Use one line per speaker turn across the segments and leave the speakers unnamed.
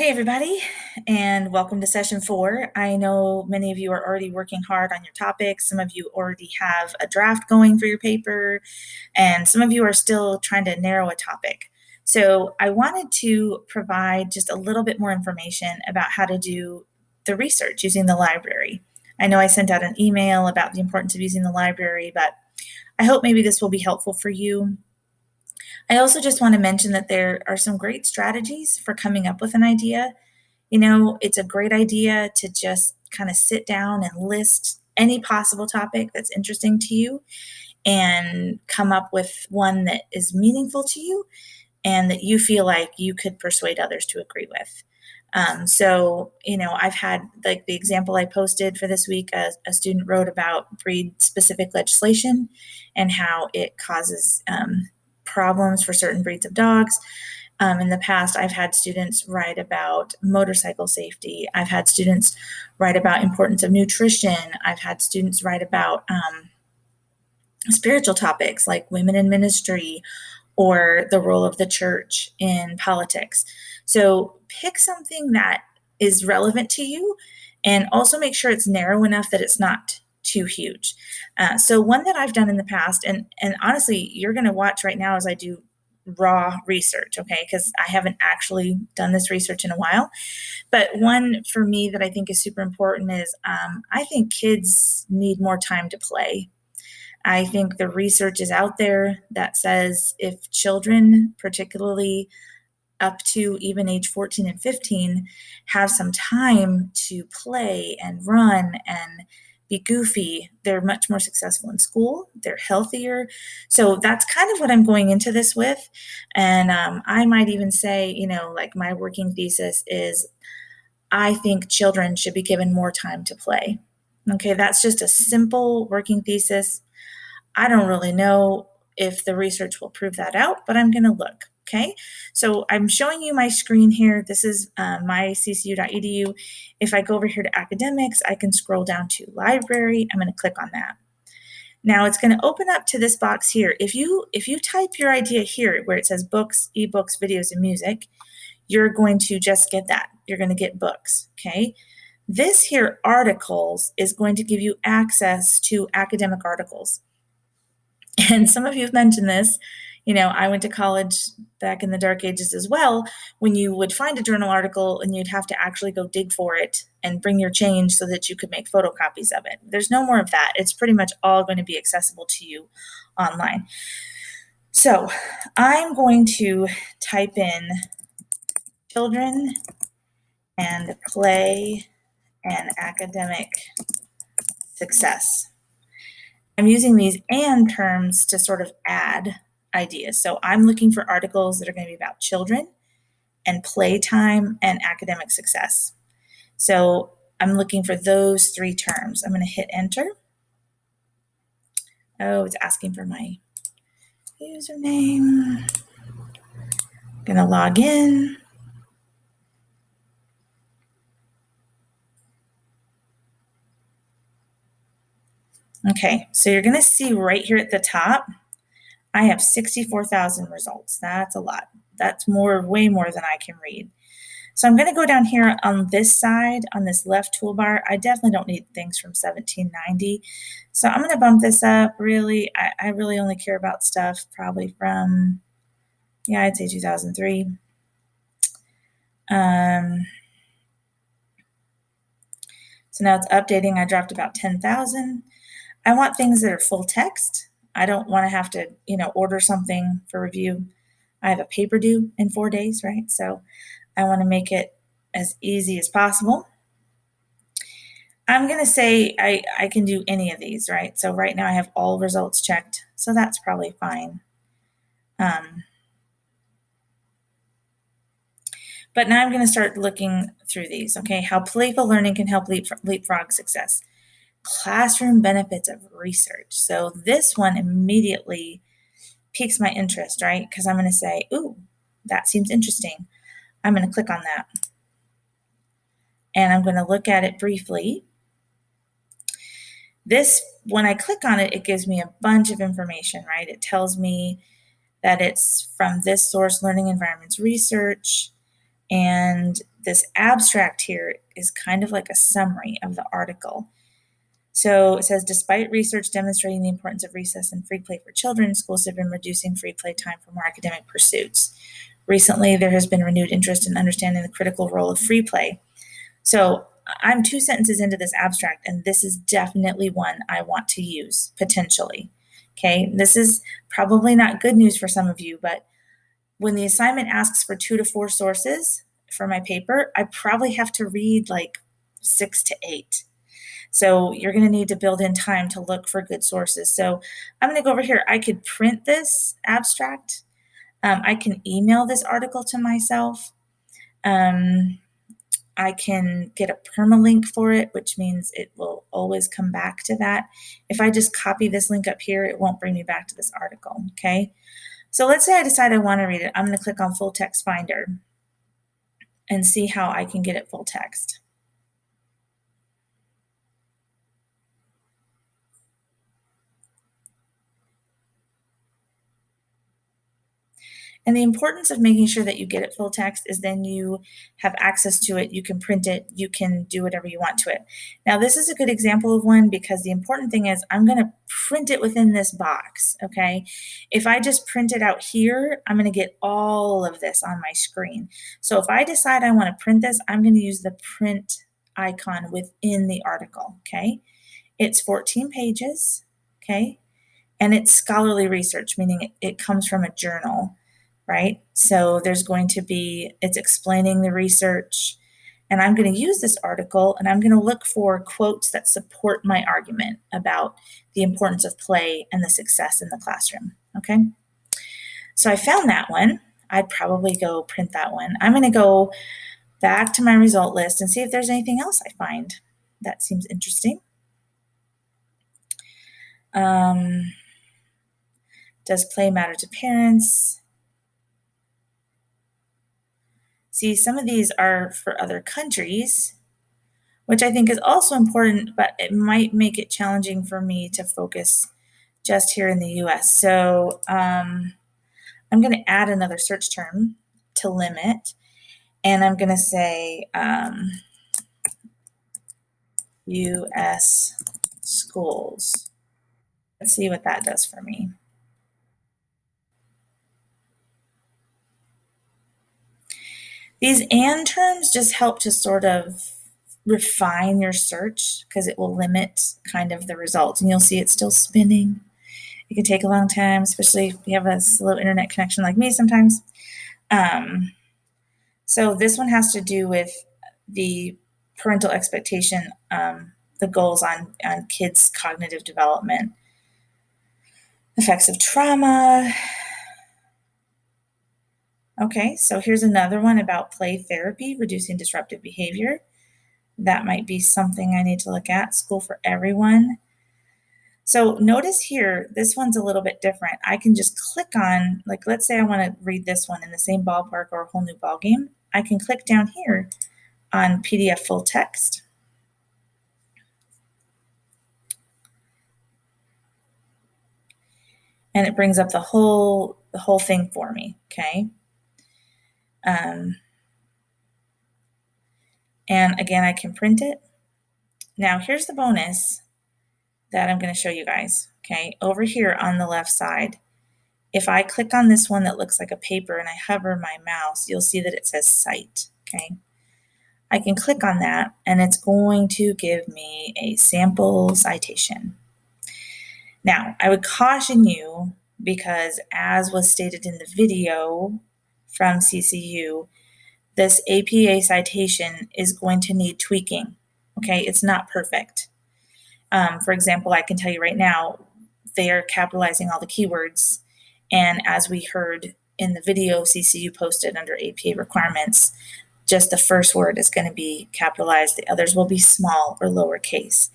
Hey, everybody, and welcome to session 4. I know many of you are already working hard on your topics. Some of you already have a draft going for your paper, and some of you are still trying to narrow a topic. So, I wanted to provide just a little bit more information about how to do the research using the library. I know I sent out an email about the importance of using the library, but I hope maybe this will be helpful for you. I also just want to mention that there are some great strategies for coming up with an idea. It's a great idea to just kind of sit down and list any possible topic that's interesting to you and come up with one that is meaningful to you and that you feel like you could persuade others to agree with. I've had like the example I posted for this week, a student wrote about breed specific legislation and how it causes problems for certain breeds of dogs. In the past, I've had students write about motorcycle safety. I've had students write about importance of nutrition. I've had students write about spiritual topics like women in ministry or the role of the church in politics. So pick something that is relevant to you and also make sure it's narrow enough that it's not too huge. So one that I've done in the past, and honestly, you're going to watch right now as I do raw research, okay? Because I haven't actually done this research in a while. But one for me that I think is super important is I think kids need more time to play. I think the research is out there that says if children, particularly up to even age 14 and 15, have some time to play and run and be goofy, they're much more successful in school, they're healthier. So that's kind of what I'm going into this with. And I might even say, like my working thesis is I think children should be given more time to play. Okay, that's just a simple working thesis. I don't really know if the research will prove that out, but I'm going to look. Okay, so I'm showing you my screen here. This is myccu.edu. If I go over here to academics, I can scroll down to library. I'm going to click on that. Now it's going to open up to this box here. If you type your idea here where it says books, ebooks, videos, and music, you're going to just get that. You're going to get books. Okay. This here, articles, is going to give you access to academic articles. And some of you have mentioned this. I went to college back in the dark ages as well, when you would find a journal article and you'd have to actually go dig for it and bring your change so that you could make photocopies of it. There's no more of that. It's pretty much all going to be accessible to you online. So I'm going to type in children and play and academic success. I'm using these and terms to sort of add ideas. So I'm looking for articles that are going to be about children and playtime and academic success. So I'm looking for those 3 terms. I'm going to hit enter. Oh, it's asking for my username. I'm going to log in. Okay, so you're going to see right here at the top, I have 64,000 results. That's a lot. That's way more than I can read. So I'm going to go down here on this side, on this left toolbar. I definitely don't need things from 1790. So I'm going to bump this up. Really, I really only care about stuff probably from, I'd say 2003. So now it's updating. I dropped about 10,000. I want things that are full text. I don't want to have to, order something for review. I have a paper due in 4 days, right? So I want to make it as easy as possible. I'm going to say I can do any of these, right? So right now I have all results checked, so that's probably fine. But now I'm going to start looking through these, okay? How playful learning can help leapfrog success. Classroom benefits of research. So this one immediately piques my interest, right? Because I'm going to say, ooh, that seems interesting. I'm going to click on that. And I'm going to look at it briefly. This, when I click on it, it gives me a bunch of information, right? It tells me that it's from this source, Learning Environments Research, And this abstract here is kind of like a summary of the article. So it says, despite research demonstrating the importance of recess and free play for children, schools have been reducing free play time for more academic pursuits. Recently, there has been renewed interest in understanding the critical role of free play. So I'm 2 sentences into this abstract, and this is definitely one I want to use potentially. Okay, this is probably not good news for some of you, but when the assignment asks for 2 to 4 sources for my paper, I probably have to read like 6 to 8. So you're going to need to build in time to look for good sources. So I'm going to go over here. I could print this abstract. I can email this article to myself. I can get a permalink for it, which means it will always come back to that. If I just copy this link up here, it won't bring me back to this article, okay? So let's say I decide I want to read it. I'm going to click on Full Text Finder and see how I can get it full text. And the importance of making sure that you get it full text is then you have access to it, you can print it, you can do whatever you want to it. Now, this is a good example of one because the important thing is I'm going to print it within this box, okay? If I just print it out here, I'm going to get all of this on my screen. So if I decide I want to print this, I'm going to use the print icon within the article, okay? It's 14 pages, okay? And it's scholarly research, meaning it comes from a journal, right? So there's going to be, it's explaining the research. And I'm going to use this article and I'm going to look for quotes that support my argument about the importance of play and the success in the classroom, okay? So I found that one. I'd probably go print that one. I'm going to go back to my result list and see if there's anything else I find that seems interesting. Does play matter to parents? See, some of these are for other countries, which I think is also important, but it might make it challenging for me to focus just here in the US. So I'm going to add another search term to limit, and I'm going to say US schools. Let's see what that does for me. These and terms just help to sort of refine your search because it will limit kind of the results. And you'll see it's still spinning. It can take a long time, especially if you have a slow internet connection like me sometimes. So this one has to do with the parental expectation, the goals on kids' cognitive development, effects of trauma. Okay, so here's another one about play therapy, reducing disruptive behavior. That might be something I need to look at. School for everyone. So notice here, this one's a little bit different. I can just click on, like, let's say I want to read this one in the same ballpark or a whole new ballgame. I can click down here on PDF full text. And it brings up the whole thing for me, okay? And again, I can print it. Now, here's the bonus that I'm going to show you guys, okay? Over here on the left side, if I click on this one that looks like a paper and I hover my mouse, you'll see that it says cite, okay? I can click on that and it's going to give me a sample citation. Now, I would caution you because as was stated in the video from CCU, this APA citation is going to need tweaking, okay? It's not perfect. For example, I can tell you right now, they are capitalizing all the keywords. And as we heard in the video CCU posted under APA requirements, just the first word is going to be capitalized. The others will be small or lowercase.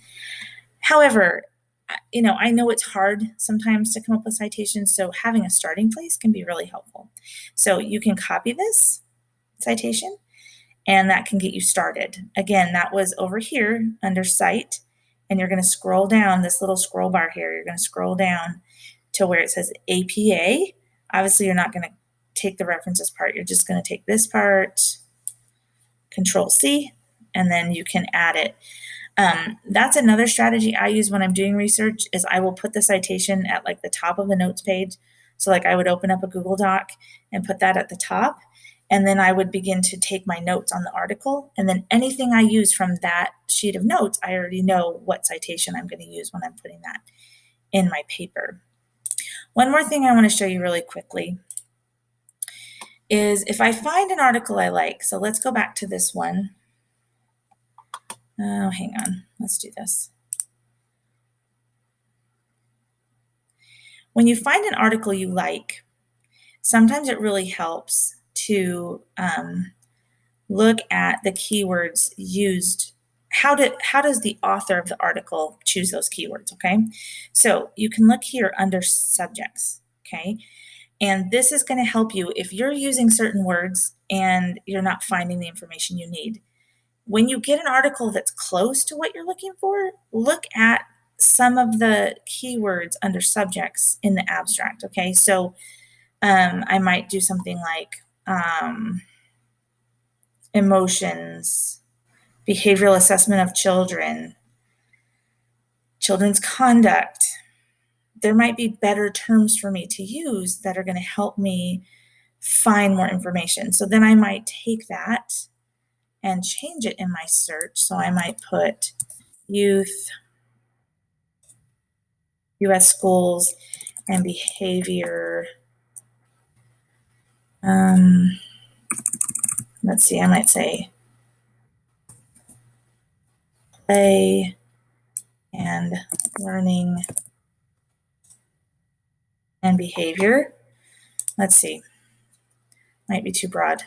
However, I know it's hard sometimes to come up with citations, so having a starting place can be really helpful. So you can copy this citation, and that can get you started. Again, that was over here under Cite, and you're going to scroll down this little scroll bar here. You're going to scroll down to where it says APA. Obviously, you're not going to take the references part. You're just going to take this part Control C, and then you can add it. That's another strategy I use when I'm doing research is I will put the citation at like the top of the notes page. So like I would open up a Google Doc and put that at the top, and then I would begin to take my notes on the article. And then anything I use from that sheet of notes, I already know what citation I'm going to use when I'm putting that in my paper. One more thing I want to show you really quickly is if I find an article I like, so let's go back to this one. Oh, hang on. Let's do this. When you find an article you like, sometimes it really helps to look at the keywords used. How does the author of the article choose those keywords? Okay, so you can look here under subjects. Okay, and this is going to help you if you're using certain words and you're not finding the information you need. When you get an article that's close to what you're looking for, look at some of the keywords under subjects in the abstract. Okay, so I might do something like emotions, behavioral assessment of children, children's conduct. There might be better terms for me to use that are going to help me find more information. So then I might take that and change it in my search. So I might put youth, U.S. schools, and behavior. Let's see, I might say play and learning and behavior. Let's see, might be too broad.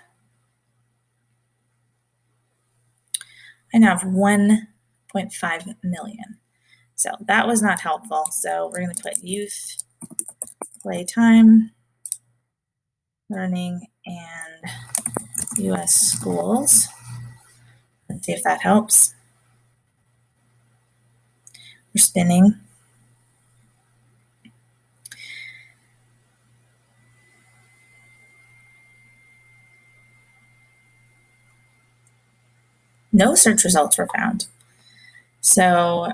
I now have 1.5 million. So that was not helpful. So we're going to put youth, playtime, learning, and U.S. schools. Let's see if that helps. We're spinning. No search results were found. So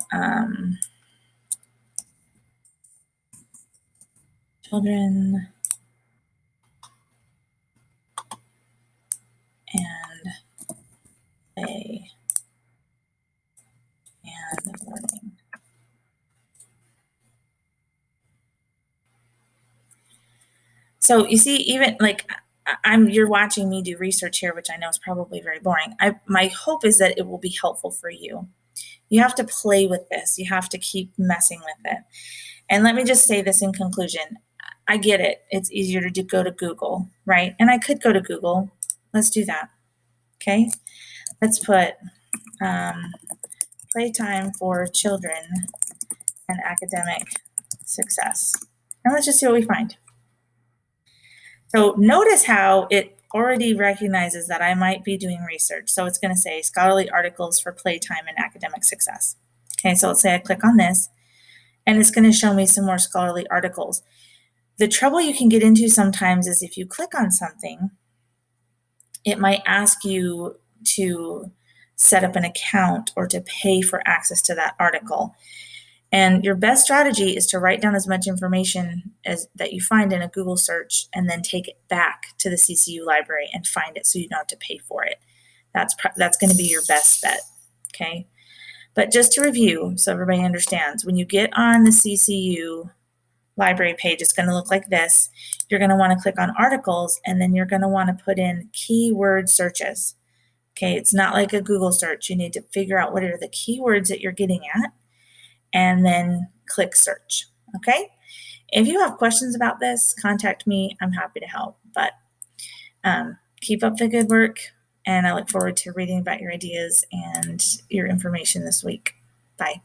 children and play and learning. So you see, even like you're watching me do research here, which I know is probably very boring. My hope is that it will be helpful for you. You have to play with this. You have to keep messing with it. And let me just say this in conclusion. I get it. It's easier to go to Google, right? And I could go to Google. Let's do that. Okay. Let's put playtime for children and academic success. And let's just see what we find. So notice how it already recognizes that I might be doing research. So it's going to say scholarly articles for playtime and academic success. Okay, so let's say I click on this, and it's going to show me some more scholarly articles. The trouble you can get into sometimes is if you click on something, it might ask you to set up an account or to pay for access to that article. And your best strategy is to write down as much information as that you find in a Google search and then take it back to the CCU library and find it so you don't have to pay for it. That's going to be your best bet, okay? But just to review, so everybody understands, when you get on the CCU library page, it's going to look like this. You're going to want to click on articles, and then you're going to want to put in keyword searches. Okay, it's not like a Google search. You need to figure out what are the keywords that you're getting at, and then click search. Okay, if you have questions about this, contact me. I'm happy to help. But keep up the good work, and I look forward to reading about your ideas and your information this week. Bye.